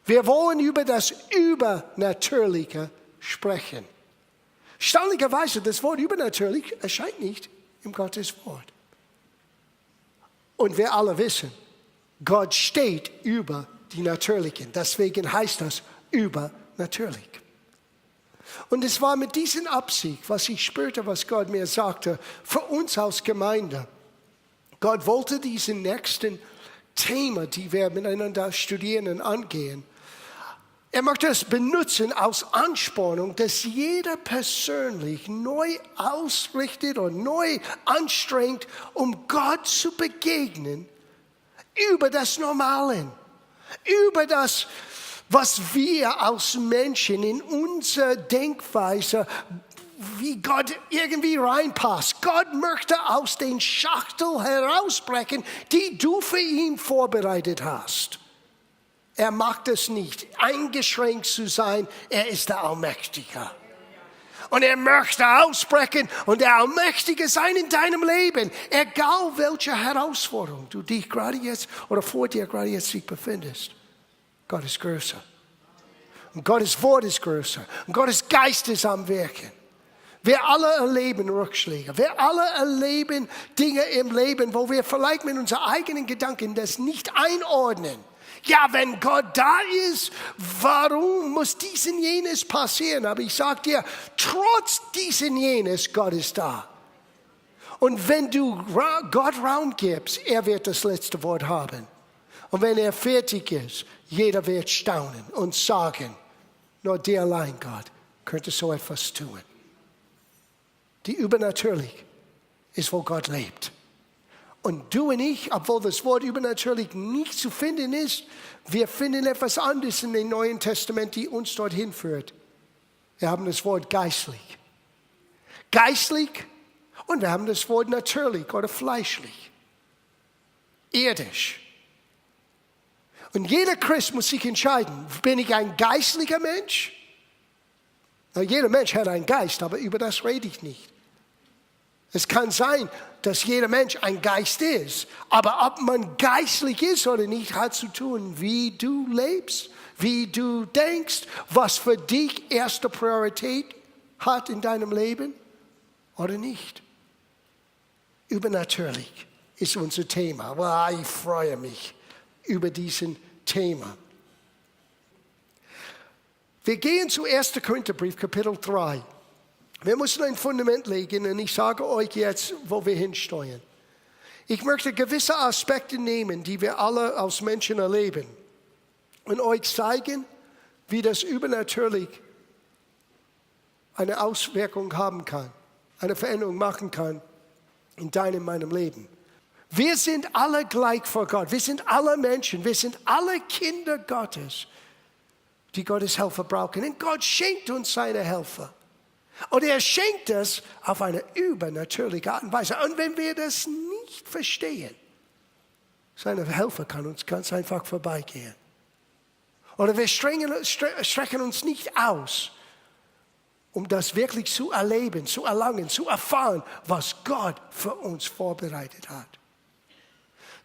Wir wollen über das Übernatürliche sprechen. Erstaunlicherweise, das Wort übernatürlich erscheint nicht im Gottes Wort. Und wir alle wissen, Gott steht über die Natürlichen. Deswegen heißt das übernatürlich. Und es war mit dieser Absicht, was ich spürte, was Gott mir sagte, für uns als Gemeinde. Gott wollte diesen nächsten Thema, die wir miteinander studieren und angehen, er möchte es benutzen als Anspornung, dass jeder persönlich neu ausrichtet und neu anstrengt, um Gott zu begegnen, über das Normale, über das, was wir als Menschen in unserer Denkweise, wie Gott irgendwie reinpasst. Gott möchte aus den Schachtel herausbrechen, die du für ihn vorbereitet hast. Er mag es nicht, eingeschränkt zu sein. Er ist der Allmächtige. Und er möchte ausbrechen und der Allmächtige sein in deinem Leben. Egal welche Herausforderung du dich gerade jetzt oder vor dir gerade jetzt dich befindest. Gott ist größer. Und Gottes Wort ist größer. Und Gottes Geist ist am Wirken. Wir alle erleben Rückschläge. Wir alle erleben Dinge im Leben, wo wir vielleicht mit unseren eigenen Gedanken das nicht einordnen. Ja, wenn Gott da ist, warum muss dies und jenes passieren? Aber ich sage dir, trotz dies und jenes, Gott ist da. Und wenn du Gott Raum gibst, er wird das letzte Wort haben. Und wenn er fertig ist, jeder wird staunen und sagen, nur dir allein, Gott, könnte so etwas tun. Die übernatürlich ist, wo Gott lebt. Und du und ich, obwohl das Wort übernatürlich nicht zu finden ist, wir finden etwas anderes in dem Neuen Testament, die uns dorthin führt. Wir haben das Wort geistlich. Geistlich und wir haben das Wort natürlich oder fleischlich. Irdisch. Und jeder Christ muss sich entscheiden, bin ich ein geistlicher Mensch? Na, jeder Mensch hat einen Geist, aber über das rede ich nicht. Es kann sein, dass jeder Mensch ein Geist ist. Aber ob man geistlich ist oder nicht, hat zu tun, wie du lebst, wie du denkst, was für dich erste Priorität hat in deinem Leben oder nicht. Übernatürlich ist unser Thema. Well, ich freue mich über diesen Thema. Wir gehen zu 1. Korintherbrief, Kapitel 3. Wir müssen ein Fundament legen und ich sage euch jetzt, wo wir hinsteuern. Ich möchte gewisse Aspekte nehmen, die wir alle als Menschen erleben und euch zeigen, wie das übernatürlich eine Auswirkung haben kann, eine Veränderung machen kann in deinem, meinem Leben. Wir sind alle gleich vor Gott. Wir sind alle Menschen. Wir sind alle Kinder Gottes, die Gottes Helfer brauchen. Und Gott schenkt uns seine Helfer. Und er schenkt es auf eine übernatürliche Art und Weise. Und wenn wir das nicht verstehen, seine Helfer kann uns ganz einfach vorbeigehen. Oder wir strecken uns nicht aus, um das wirklich zu erleben, zu erlangen, zu erfahren, was Gott für uns vorbereitet hat.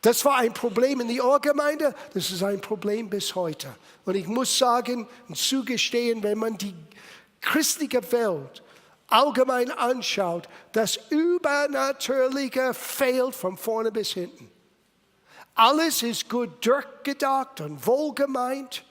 Das war ein Problem in der Urgemeinde, das ist ein Problem bis heute. Und ich muss sagen und zugestehen, wenn man die christliche Welt allgemein anschaut, das Übernatürliche fehlt von vorne bis hinten. Alles ist gut durchgedacht und wohlgemeint.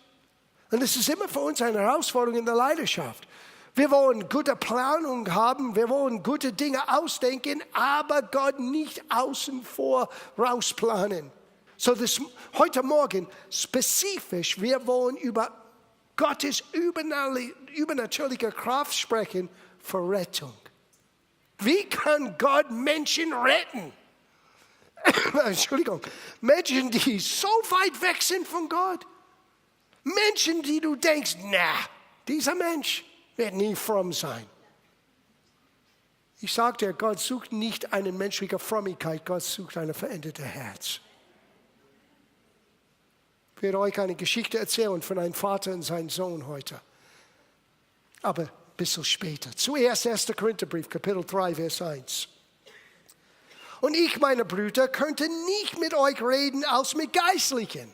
Und es ist immer für uns eine Herausforderung in der Leidenschaft. Wir wollen gute Planung haben, wir wollen gute Dinge ausdenken, aber Gott nicht außen vor rausplanen. So das heute Morgen spezifisch, wir wollen über Gottes übernatürliche Kraft sprechen für Rettung. Wie kann Gott Menschen retten? Entschuldigung. Menschen, die so weit weg sind von Gott. Menschen, die du denkst, na, dieser Mensch wird nie fromm sein. Ich sage dir, Gott sucht nicht eine menschliche Frömmigkeit, Gott sucht ein verändertes Herz. Ich werde euch eine Geschichte erzählen von einem Vater und seinem Sohn heute. Aber ein bisschen später. Zuerst 1. Korintherbrief, Kapitel 3, Vers 1. Und ich, meine Brüder, könnte nicht mit euch reden als mit Geistlichen,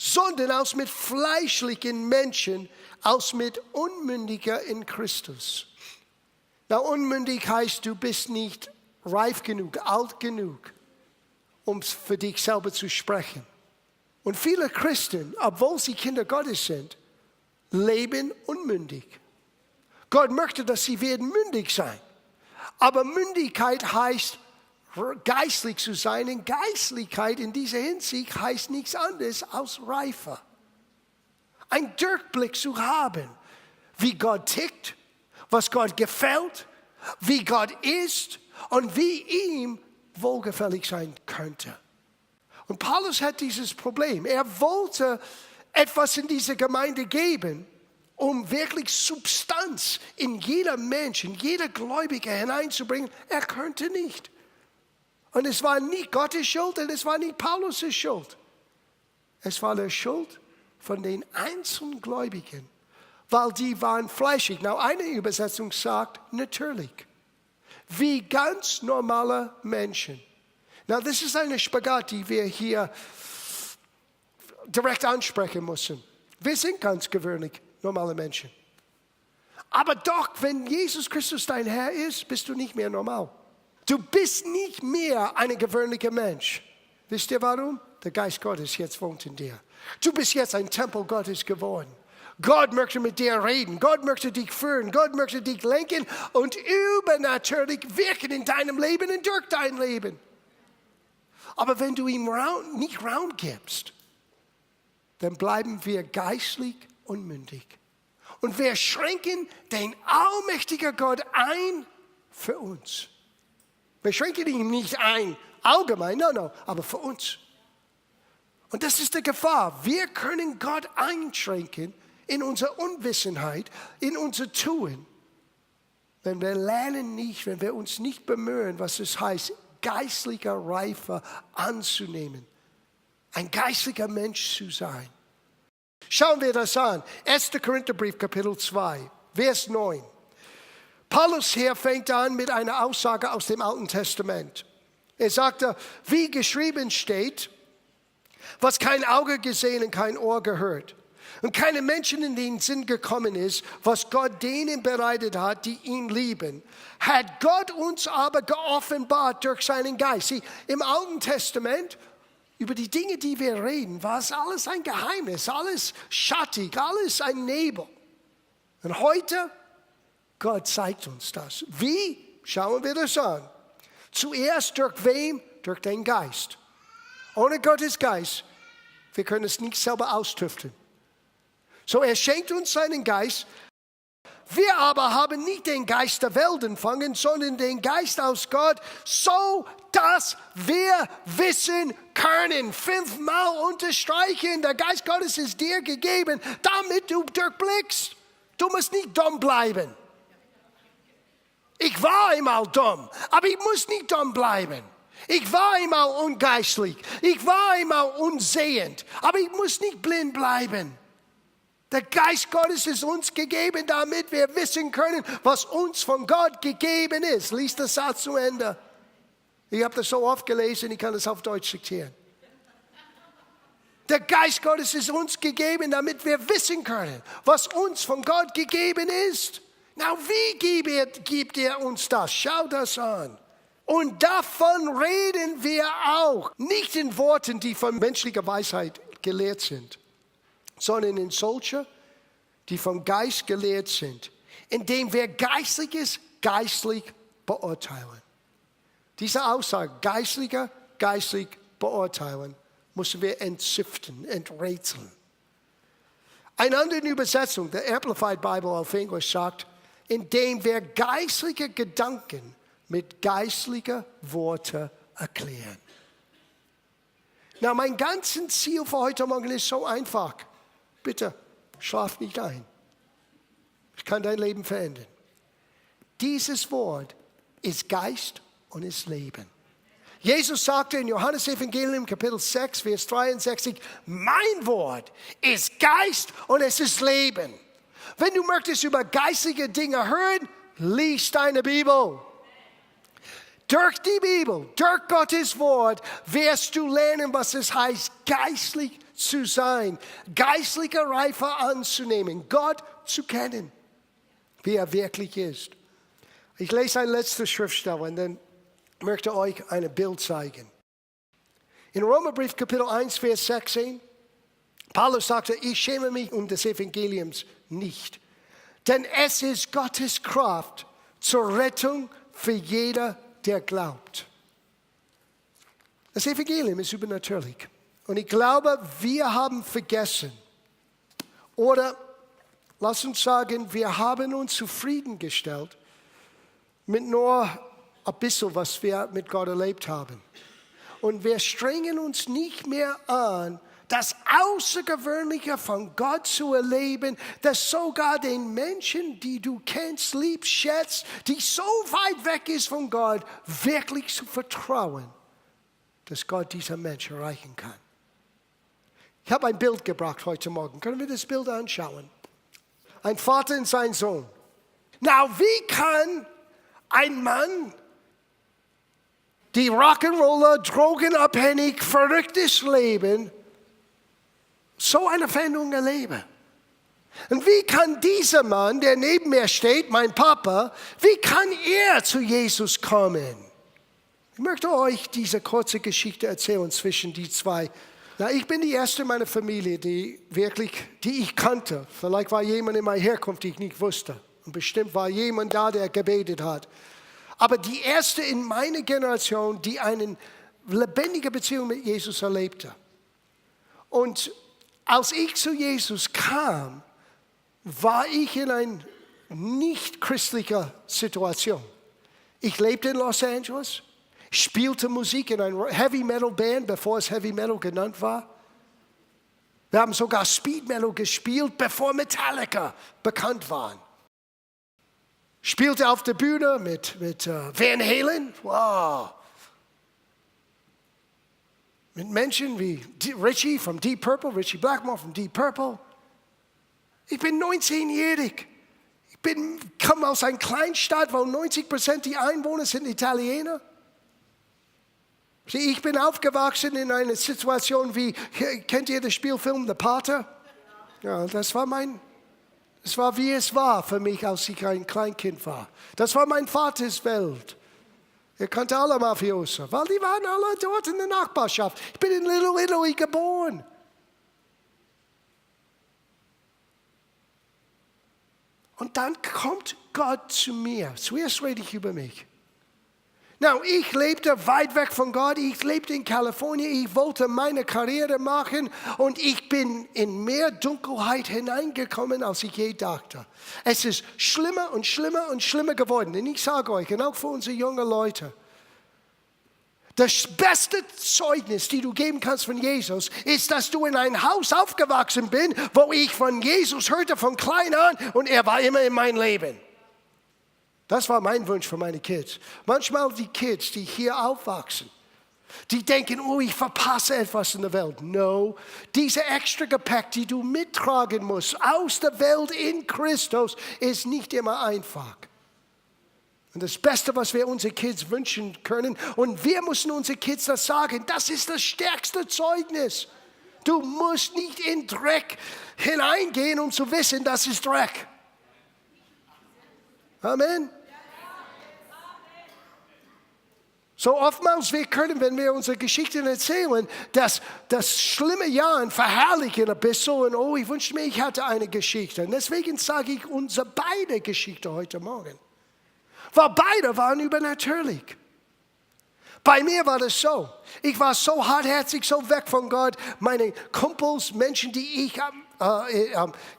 sondern aus mit fleischlichen Menschen, aus mit Unmündiger in Christus. Na, unmündig heißt, du bist nicht reif genug, alt genug, um für dich selber zu sprechen. Und viele Christen, obwohl sie Kinder Gottes sind, leben unmündig. Gott möchte, dass sie werden mündig sein. Aber Mündigkeit heißt, geistlich zu sein. Und Geistlichkeit in dieser Hinsicht heißt nichts anderes als reifer. Ein Durchblick zu haben, wie Gott tickt, was Gott gefällt, wie Gott ist und wie ihm wohlgefällig sein könnte. Und Paulus hat dieses Problem. Er wollte etwas in diese Gemeinde geben, um wirklich Substanz in jeder Mensch, in jeder Gläubige hineinzubringen. Er konnte nicht. Und es war nicht Gottes Schuld und es war nicht Paulus' Schuld. Es war die Schuld von den einzelnen Gläubigen, weil die waren fleischig. Now, eine Übersetzung sagt natürlich. Wie ganz normale Menschen. Now, das ist eine Spagat, die wir hier direkt ansprechen müssen. Wir sind ganz gewöhnlich normale Menschen. Aber doch, wenn Jesus Christus dein Herr ist, bist du nicht mehr normal. Du bist nicht mehr ein gewöhnlicher Mensch. Wisst ihr warum? Der Geist Gottes jetzt wohnt in dir. Du bist jetzt ein Tempel Gottes geworden. Gott möchte mit dir reden. Gott möchte dich führen. Gott möchte dich lenken und übernatürlich wirken in deinem Leben und durch dein Leben. Aber wenn du ihm nicht Raum gibst, dann bleiben wir geistlich unmündig. Und wir schränken den allmächtigen Gott ein für uns. Wir schränken ihn nicht ein, allgemein, no, aber für uns. Und das ist die Gefahr. Wir können Gott einschränken in unserer Unwissenheit, in unser Tun. Wenn wir lernen nicht, wenn wir uns nicht bemühen, was es heißt, geistlicher Reife anzunehmen. Ein geistlicher Mensch zu sein. Schauen wir das an. 1. Korintherbrief, Kapitel 2, Vers 9. Paulus hier fängt an mit einer Aussage aus dem Alten Testament. Er sagte, wie geschrieben steht, was kein Auge gesehen und kein Ohr gehört und keine Menschen in den Sinn gekommen ist, was Gott denen bereitet hat, die ihn lieben, hat Gott uns aber geoffenbart durch seinen Geist. Sieh, im Alten Testament, über die Dinge, die wir reden, war es alles ein Geheimnis, alles schattig, alles ein Nebel. Und heute, Gott zeigt uns das. Wie? Schauen wir das an. Zuerst durch wem? Durch den Geist. Ohne Gottes Geist, wir können es nicht selber austüfteln. So, er schenkt uns seinen Geist. Wir aber haben nicht den Geist der Welt empfangen, sondern den Geist aus Gott, so dass wir wissen können. 5-mal unterstreichen, der Geist Gottes ist dir gegeben, damit du durchblickst. Du musst nicht dumm bleiben. Ich war einmal dumm, aber ich muss nicht dumm bleiben. Ich war einmal ungeistlich, ich war einmal unsehend, aber ich muss nicht blind bleiben. Der Geist Gottes ist uns gegeben, damit wir wissen können, was uns von Gott gegeben ist. Lies das Satz zu Ende. Ich habe das so oft gelesen, ich kann das auf Deutsch zitieren. Der Geist Gottes ist uns gegeben, damit wir wissen können, was uns von Gott gegeben ist. Na, wie gibt er uns das? Schau das an. Und davon reden wir auch. Nicht in Worten, die von menschlicher Weisheit gelehrt sind, sondern in solche, die vom Geist gelehrt sind, indem wir Geistliches geistlich beurteilen. Diese Aussage, geistlich beurteilen, müssen wir entziften, enträtseln. Eine andere Übersetzung, der Amplified Bible auf Englisch sagt, indem wir geistliche Gedanken mit geistlichen Worten erklären. Na, mein ganzes Ziel für heute Morgen ist so einfach. Bitte, schlaf nicht ein. Ich kann dein Leben verändern. Dieses Wort ist Geist und ist Leben. Jesus sagte in Johannes Evangelium Kapitel 6, Vers 63, mein Wort ist Geist und es ist Leben. Wenn du möchtest über geistliche Dinge hören, lies deine Bibel. Durch die Bibel, durch Gottes Wort wirst du lernen, was es heißt, geistlich zu sein, geistliche Reife anzunehmen, Gott zu kennen, wie er wirklich ist. Ich lese eine letzte Schriftstelle und dann möchte euch ein Bild zeigen. In Römerbrief Kapitel 1, Vers 16, Paulus sagte, ich schäme mich um des Evangeliums nicht, denn es ist Gottes Kraft zur Rettung für jeder, der glaubt. Das Evangelium ist übernatürlich. Und ich glaube, wir haben vergessen, oder lass uns sagen, wir haben uns zufriedengestellt mit nur ein bisschen, was wir mit Gott erlebt haben. Und wir strengen uns nicht mehr an, das Außergewöhnliche von Gott zu erleben, dass sogar den Menschen, die du kennst, liebst, schätzt, die so weit weg ist von Gott, wirklich zu vertrauen, dass Gott dieser Mensch erreichen kann. Ich habe ein Bild gebracht heute Morgen. Können wir das Bild anschauen? Ein Vater und sein Sohn. Na, wie kann ein Mann, die Rock'n'Roller, drogenabhängig, verrücktes Leben, so eine Veränderung erleben? Und wie kann dieser Mann, der neben mir steht, mein Papa, wie kann er zu Jesus kommen? Ich möchte euch diese kurze Geschichte erzählen zwischen die zwei. Na, ich bin die erste in meiner Familie, die ich kannte. Vielleicht war jemand in meiner Herkunft, die ich nicht wusste. Und bestimmt war jemand da, der gebetet hat. Aber die erste in meiner Generation, die eine lebendige Beziehung mit Jesus erlebte. Und als ich zu Jesus kam, war ich in einer nicht christlicher Situation. Ich lebte in Los Angeles, spielte Musik in einer Heavy Metal Band, bevor es Heavy Metal genannt war. Wir haben sogar Speed Metal gespielt, bevor Metallica bekannt waren. Spielte auf der Bühne mit Van Halen. Wow. Mit Menschen wie Richie vom Deep Purple, Richie Blackmore vom Deep Purple. Ich bin 19-jährig. Ich komme aus einer Kleinstadt, wo 90% die Einwohner sind Italiener. Ich bin aufgewachsen in einer Situation wie, kennt ihr den Spielfilm The Pater? Ja, das war wie es war für mich, als ich ein Kleinkind war. Das war mein Vaters Welt. Er kannte alle Mafiosi, weil die waren alle dort in der Nachbarschaft. Ich bin in Little Italy geboren. Und dann kommt Gott zu mir. Zuerst rede ich über mich. Now, ich lebte weit weg von Gott, ich lebte in Kalifornien, ich wollte meine Karriere machen und ich bin in mehr Dunkelheit hineingekommen, als ich je dachte. Es ist schlimmer und schlimmer und schlimmer geworden. Und ich sage euch, und auch für unsere jungen Leute, das beste Zeugnis, die du geben kannst von Jesus, ist, dass du in ein Haus aufgewachsen bist, wo ich von Jesus hörte von klein an und er war immer in meinem Leben. Das war mein Wunsch für meine Kids. Manchmal die Kids, die hier aufwachsen, die denken, oh, ich verpasse etwas in der Welt. No, diese extra Gepäck, die du mittragen musst aus der Welt in Christus, ist nicht immer einfach. Und das Beste, was wir unseren Kids wünschen können, und wir müssen unseren Kids das sagen, das ist das stärkste Zeugnis. Du musst nicht in Dreck hineingehen, um zu wissen, das ist Dreck. Amen. So oftmals wir können, wenn wir unsere Geschichten erzählen, das schlimme Jahr verherrlichen ein bisschen und oh, ich wünschte mir, ich hatte eine Geschichte. Und deswegen sage ich unsere beide Geschichten heute Morgen. Weil beide waren übernatürlich. Bei mir war das so. Ich war so hartherzig, so weg von Gott. Meine Kumpels, Menschen, die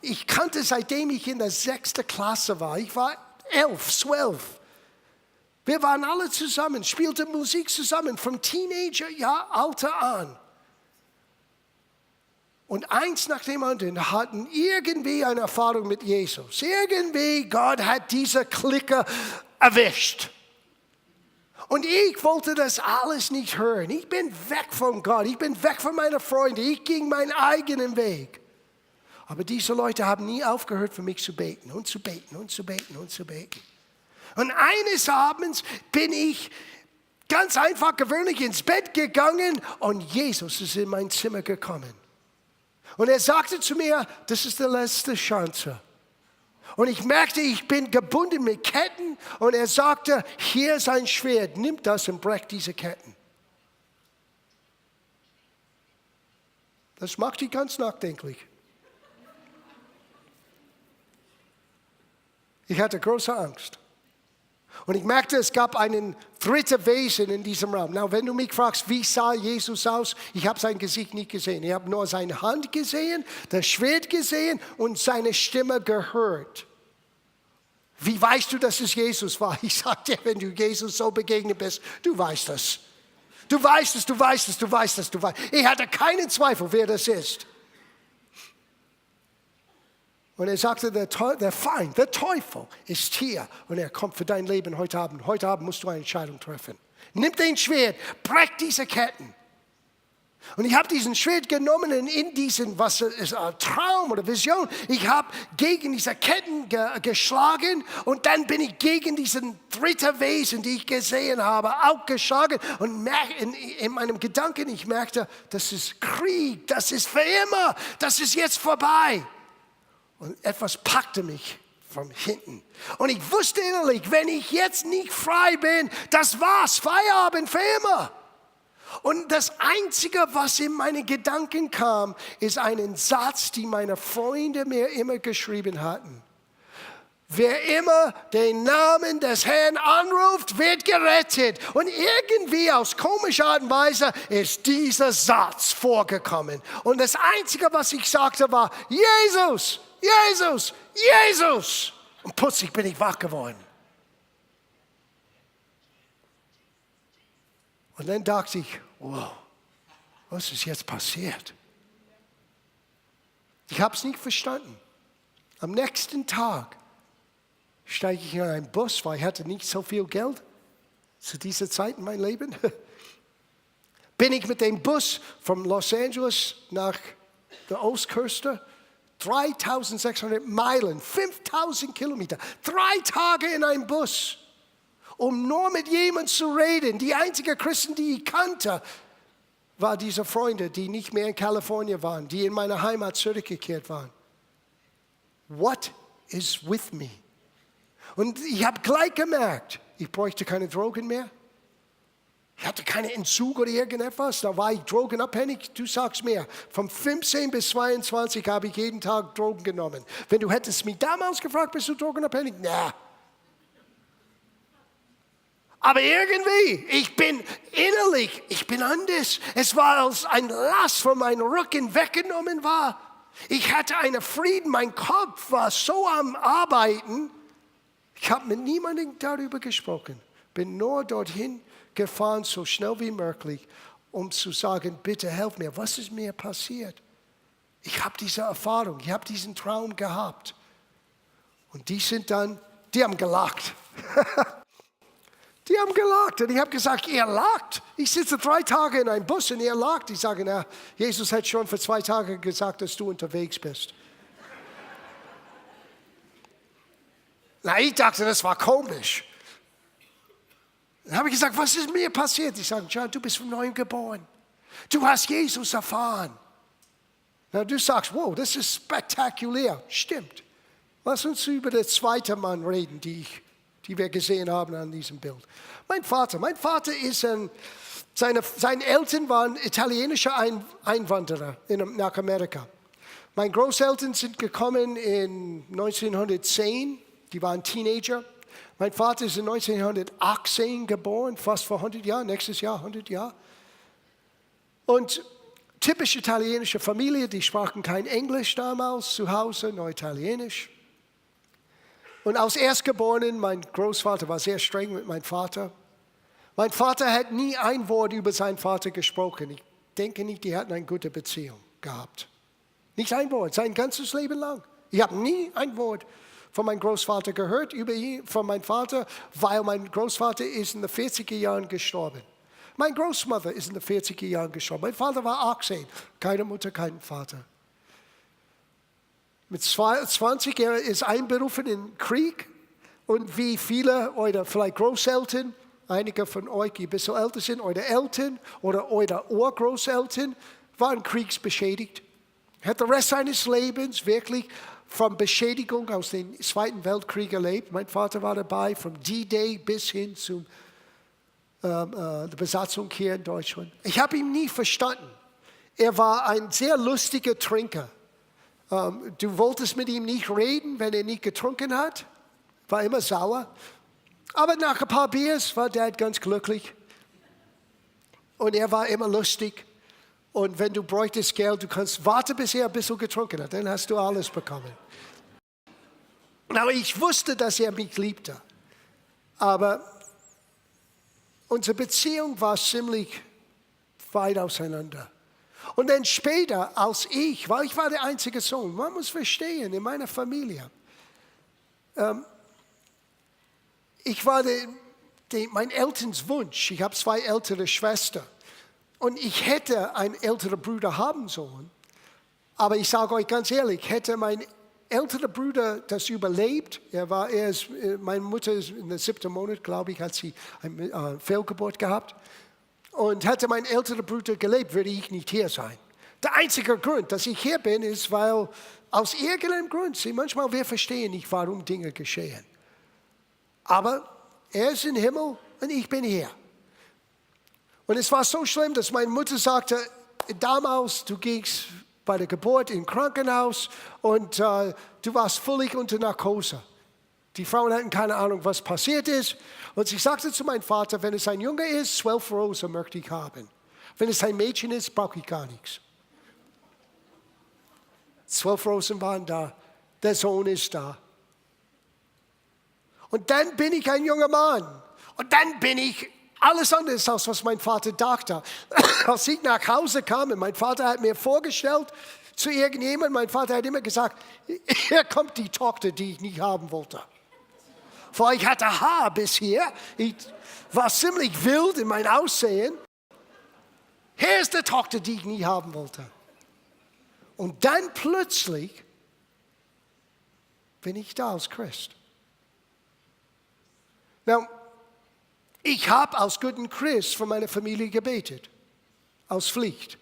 ich kannte, seitdem ich in der 6. Klasse war. Ich war 11, 12. Wir waren alle zusammen, spielten Musik zusammen, vom Teenageralter an. Und eins nach dem anderen hatten irgendwie eine Erfahrung mit Jesus. Irgendwie Gott hat diese Clique erwischt. Und ich wollte das alles nicht hören. Ich bin weg von Gott, ich bin weg von meinen Freunden, ich ging meinen eigenen Weg. Aber diese Leute haben nie aufgehört, für mich zu beten und zu beten und zu beten und zu beten. Und eines Abends bin ich ganz einfach gewöhnlich ins Bett gegangen und Jesus ist in mein Zimmer gekommen. Und er sagte zu mir, das ist die letzte Chance. Und ich merkte, ich bin gebunden mit Ketten. Und er sagte, hier ist ein Schwert, nimm das und brech diese Ketten. Das macht dich ganz nachdenklich. Ich hatte große Angst. Und ich merkte, es gab einen dritten Wesen in diesem Raum. Na, wenn du mich fragst, wie sah Jesus aus? Ich habe sein Gesicht nicht gesehen. Ich habe nur seine Hand gesehen, das Schwert gesehen und seine Stimme gehört. Wie weißt du, dass es Jesus war? Ich sage dir, wenn du Jesus so begegnet bist, du weißt es. Du weißt es, du weißt es, du weißt es, du weißt es. Ich hatte keinen Zweifel, wer das ist. Und er sagte, der Feind, der Teufel ist hier und er kommt für dein Leben heute Abend. Heute Abend musst du eine Entscheidung treffen. Nimm den Schwert, brech diese Ketten. Und ich habe diesen Schwert genommen und in diesen, was ist ein Traum oder Vision, ich habe gegen diese Ketten geschlagen und dann bin ich gegen diesen dritten Wesen, die ich gesehen habe, auch geschlagen. Und in meinem Gedanken, ich merkte, das ist Krieg, das ist für immer, das ist jetzt vorbei. Und etwas packte mich von hinten. Und ich wusste innerlich, wenn ich jetzt nicht frei bin, das war's, Feierabend für immer. Und das Einzige, was in meine Gedanken kam, ist ein Satz, den meine Freunde mir immer geschrieben hatten. Wer immer den Namen des Herrn anruft, wird gerettet. Und irgendwie aus komischer Art und Weise ist dieser Satz vorgekommen. Und das Einzige, was ich sagte, war, Jesus, Jesus, Jesus. Und plötzlich bin ich wach geworden. Und dann dachte ich, wow, was ist jetzt passiert? Ich habe es nicht verstanden. Am nächsten Tag steige ich in einen Bus, weil ich hatte nicht so viel Geld zu dieser Zeit in meinem Leben. Bin ich mit dem Bus von Los Angeles nach der Ostküste, 3600 Meilen, 5000 Kilometer, 3 Tage in einem Bus, um nur mit jemandem zu reden. Die einzigen Christen, die ich kannte, waren diese Freunde, die nicht mehr in Kalifornien waren, die in meine Heimat zurückgekehrt waren. What is with me? Und ich habe gleich gemerkt, ich bräuchte keine Drogen mehr. Ich hatte keinen Entzug oder irgendetwas. Da war ich drogenabhängig. Du sagst mir, von 15 bis 22 habe ich jeden Tag Drogen genommen. Wenn du hättest mich damals gefragt, bist du drogenabhängig? Na. Aber irgendwie, ich bin innerlich, ich bin anders. Es war, als ein Last von meinem Rücken weggenommen war. Ich hatte einen Frieden, mein Kopf war so am Arbeiten. Ich habe mit niemandem darüber gesprochen. Bin nur dorthin gefahren, so schnell wie möglich, um zu sagen, bitte helf mir, was ist mir passiert? Ich habe diese Erfahrung, ich habe diesen Traum gehabt. Und die haben gelacht. Die haben gelacht und ich habe gesagt, ihr lacht. Ich sitze 3 Tage in einem Bus und ihr lacht. Ich sage, na, Jesus hat schon vor 2 Tagen gesagt, dass du unterwegs bist. Na, ich dachte, das war komisch. Dann habe ich gesagt, was ist mir passiert? Die sagen, John, du bist von neuem geboren. Du hast Jesus erfahren. Na, du sagst, wow, das ist spektakulär. Stimmt. Lass uns über den zweiten Mann reden, die wir gesehen haben an diesem Bild. Mein Vater ist seine Eltern waren italienische Einwanderer nach Amerika. Meine Großeltern sind gekommen in 1910, die waren Teenager. Mein Vater ist in 1918 geboren, fast vor 100 Jahren, nächstes Jahr 100 Jahre. Und typisch italienische Familie, die sprachen kein Englisch damals zu Hause, nur Italienisch. Und als Erstgeborenen, mein Großvater war sehr streng mit meinem Vater. Mein Vater hat nie ein Wort über seinen Vater gesprochen. Ich denke nicht, die hatten eine gute Beziehung gehabt. Nicht ein Wort, sein ganzes Leben lang. Ich habe nie ein Wort von meinem Großvater gehört, von meinem Vater, weil mein Großvater ist in den 40er Jahren gestorben. Meine Großmutter ist in den 40er Jahren gestorben. Mein Vater war 18, keine Mutter, kein Vater. Mit 20 Jahren ist einberufen in den Krieg und wie viele eurer vielleicht Großeltern, einige von euch, die ein bisschen älter sind, eure Eltern oder eure Urgroßeltern waren kriegsbeschädigt. Er hat den Rest seines Lebens wirklich von Beschädigung aus dem Zweiten Weltkrieg erlebt. Mein Vater war dabei, vom D-Day bis hin zur der Besatzung hier in Deutschland. Ich habe ihn nie verstanden. Er war ein sehr lustiger Trinker. Du wolltest mit ihm nicht reden, wenn er nicht getrunken hat. War immer sauer. Aber nach ein paar Biers war Dad ganz glücklich. Und er war immer lustig. Und wenn du bräuchtest Geld, du kannst warten, bis er ein bisschen getrunken hat. Dann hast du alles bekommen. Aber ich wusste, dass er mich liebte. Aber unsere Beziehung war ziemlich weit auseinander. Und dann später, als weil ich war der einzige Sohn, man muss verstehen, in meiner Familie, ich war mein Elterns Wunsch. Ich habe 2 ältere Schwestern. Und ich hätte einen älteren Bruder haben sollen. Aber ich sage euch ganz ehrlich, hätte mein älterer Bruder das überlebt, meine Mutter ist in der 7. Monat, glaube ich, hat sie eine Fehlgeburt gehabt. Und hätte mein älterer Bruder gelebt, würde ich nicht hier sein. Der einzige Grund, dass ich hier bin, ist, weil aus irgendeinem Grund, manchmal wir verstehen nicht, warum Dinge geschehen. Aber er ist im Himmel und ich bin hier. Und es war so schlimm, dass meine Mutter sagte, damals, du gingst bei der Geburt im Krankenhaus und du warst völlig unter Narkose. Die Frauen hatten keine Ahnung, was passiert ist. Und sie sagte zu meinem Vater, wenn es ein Junge ist, 12 Rosen möchte ich haben. Wenn es ein Mädchen ist, brauche ich gar nichts. 12 Rosen waren da. Der Sohn ist da. Und dann bin ich ein junger Mann. Und dann bin ich alles anders, als was mein Vater dachte. Als ich nach Hause kam, und mein Vater hat mir vorgestellt zu irgendjemandem, mein Vater hat immer gesagt, hier kommt die Tochter, die ich nicht haben wollte. Weil ich hatte Haar bis hier, ich war ziemlich wild in meinem Aussehen. Hier ist die Tochter, die ich nie haben wollte. Und dann plötzlich bin ich da als Christ. Now, ich habe als guter Christ für meine Familie gebetet, aus Pflicht.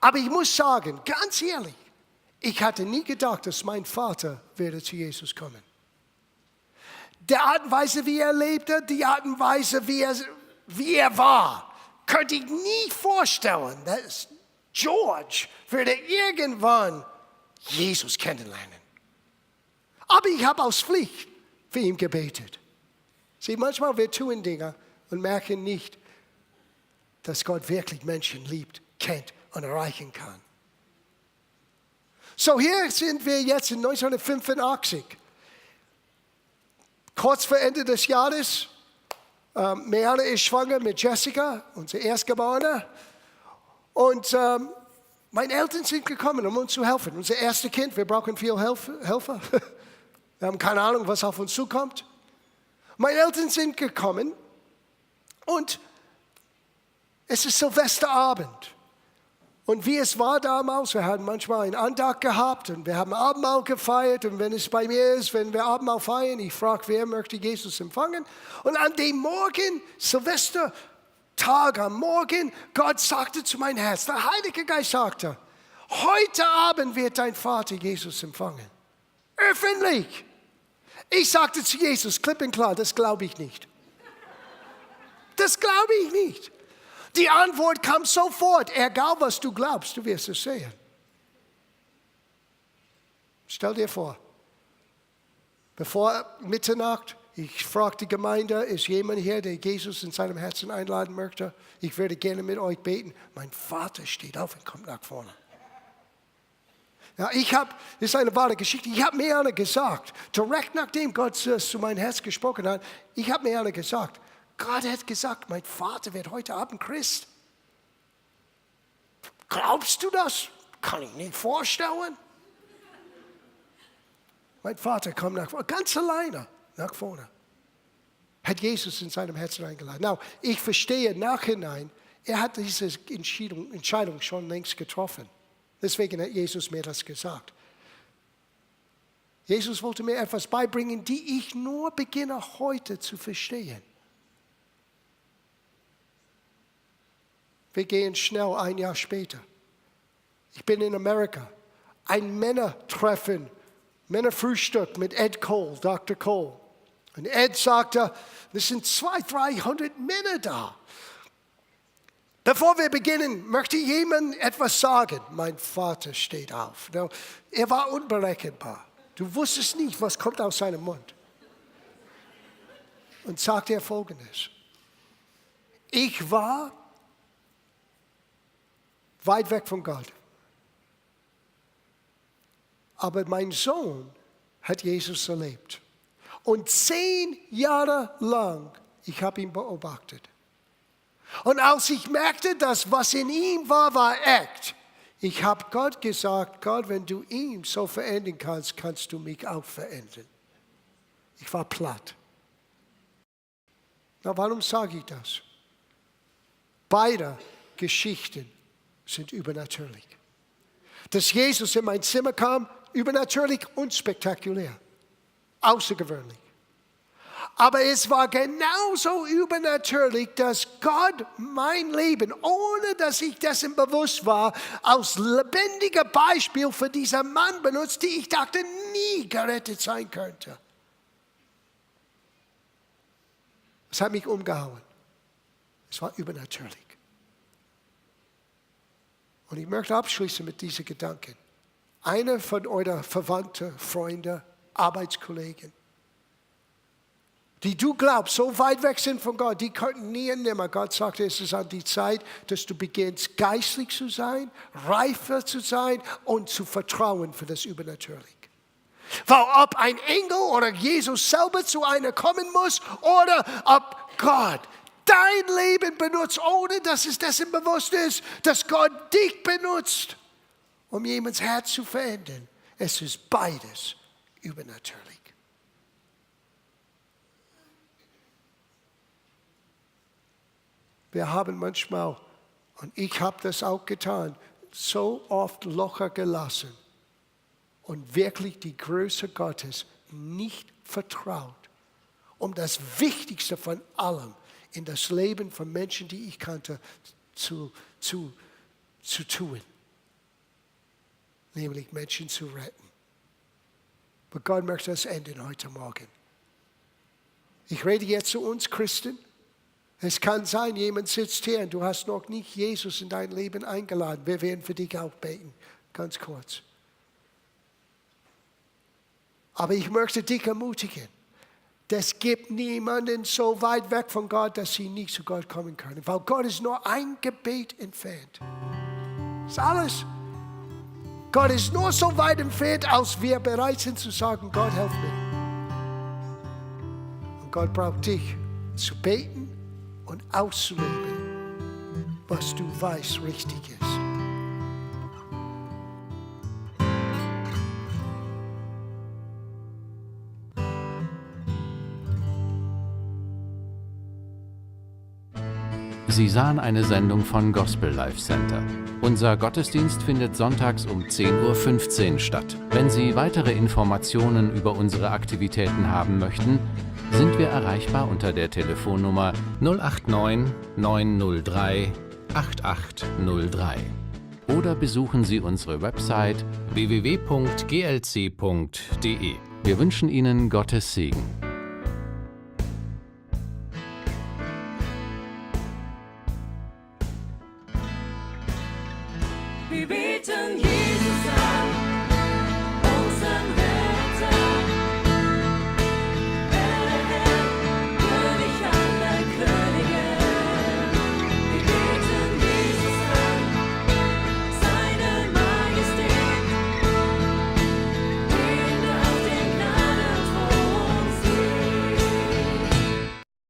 Aber ich muss sagen, ganz ehrlich, ich hatte nie gedacht, dass mein Vater werde zu Jesus kommen. Die Art und Weise, wie er lebte, die Art und Weise, wie er war, könnte ich nie vorstellen, dass George würde irgendwann Jesus kennenlernen. Aber ich habe aus Pflicht für ihn gebetet. Sieh, manchmal wir tun Dinge und merken nicht, dass Gott wirklich Menschen liebt, kennt und erreichen kann. So, hier sind wir jetzt in 1985. Kurz vor Ende des Jahres, Marianne ist schwanger mit Jessica, unsere Erstgeborene. Und meine Eltern sind gekommen, um uns zu helfen. Unser erstes Kind, wir brauchen viel Helfer. Wir haben keine Ahnung, was auf uns zukommt. Meine Eltern sind gekommen und es ist Silvesterabend. Und wie es war damals, wir hatten manchmal einen Andacht gehabt und wir haben Abendmahl gefeiert. Und wenn es bei mir ist, wenn wir Abendmahl feiern, ich frage, wer möchte Jesus empfangen? Und an dem Morgen, Silvestertag am Morgen, Gott sagte zu meinem Herz, der Heilige Geist sagte, heute Abend wird dein Vater Jesus empfangen. Öffentlich. Ich sagte zu Jesus, klipp und klar, das glaube ich nicht. Das glaube ich nicht. Die Antwort kam sofort, egal was du glaubst, du wirst es sehen. Stell dir vor, bevor Mitternacht, ich frage die Gemeinde, ist jemand hier, der Jesus in seinem Herzen einladen möchte? Ich würde gerne mit euch beten. Mein Vater steht auf und kommt nach vorne. Ja, das ist eine wahre Geschichte. Ich habe Marianne gesagt, direkt nachdem Gott zu meinem Herz gesprochen hat, ich habe Marianne gesagt, Gott hat gesagt, mein Vater wird heute Abend Christ. Glaubst du das? Kann ich nicht vorstellen. Mein Vater kommt nach vorne, ganz alleine nach vorne. Hat Jesus in seinem Herzen eingeladen. Now, ich verstehe im Nachhinein, er hat diese Entscheidung schon längst getroffen. Deswegen hat Jesus mir das gesagt. Jesus wollte mir etwas beibringen, die ich nur beginne heute zu verstehen. Wir gehen schnell ein Jahr später. Ich bin in Amerika. Ein Männertreffen, Männerfrühstück mit Ed Cole, Dr. Cole. Und Ed sagte, es sind 200, 300 Männer da. Bevor wir beginnen, möchte jemand etwas sagen. Mein Vater steht auf. Er war unberechenbar. Du wusstest nicht, was kommt aus seinem Mund. Und sagte er Folgendes. Ich war weit weg von Gott. Aber mein Sohn hat Jesus erlebt. Und 10 Jahre lang, ich habe ihn beobachtet. Und als ich merkte, dass was in ihm war, war echt. Ich habe Gott gesagt, Gott, wenn du ihn so verändern kannst, kannst du mich auch verändern. Ich war platt. Na, warum sage ich das? Beide Geschichten sind übernatürlich. Dass Jesus in mein Zimmer kam, übernatürlich und spektakulär. Außergewöhnlich. Aber es war genauso übernatürlich, dass Gott mein Leben, ohne dass ich dessen bewusst war, als lebendiger Beispiel für diesen Mann benutzt, die ich dachte, nie gerettet sein könnte. Es hat mich umgehauen. Es war übernatürlich. Und ich möchte abschließen mit diesen Gedanken. Einer von euren Verwandten, Freunden, Arbeitskollegen, die du glaubst, so weit weg sind von Gott, die könnten nie und nimmer. Gott sagte, es ist an die Zeit, dass du beginnst, geistlich zu sein, reifer zu sein und zu vertrauen für das Übernatürliche. Weil ob ein Engel oder Jesus selber zu einer kommen muss oder ob Gott dein Leben benutzt, ohne dass es dessen bewusst ist, dass Gott dich benutzt, um jemands Herz zu verändern. Es ist beides übernatürlich. Wir haben manchmal, und ich habe das auch getan, so oft locker gelassen und wirklich die Größe Gottes nicht vertraut, um das Wichtigste von allem in das Leben von Menschen, die ich kannte, zu tun. Nämlich Menschen zu retten. Aber Gott möchte das ändern heute Morgen. Ich rede jetzt zu uns Christen. Es kann sein, jemand sitzt hier und du hast noch nicht Jesus in dein Leben eingeladen. Wir werden für dich auch beten, ganz kurz. Aber ich möchte dich ermutigen. Es gibt niemanden so weit weg von Gott, dass sie nicht zu Gott kommen können. Weil Gott ist nur ein Gebet entfernt. Das ist alles. Gott ist nur so weit entfernt, als wir bereit sind zu sagen, Gott, hilf mir. Und Gott braucht dich zu beten und auszuleben, was du weißt richtig ist. Sie sahen eine Sendung von Gospel Life Center. Unser Gottesdienst findet sonntags um 10:15 Uhr statt. Wenn Sie weitere Informationen über unsere Aktivitäten haben möchten, sind wir erreichbar unter der Telefonnummer 089 903 8803. Oder besuchen Sie unsere Website www.glc.de. Wir wünschen Ihnen Gottes Segen. Wir beten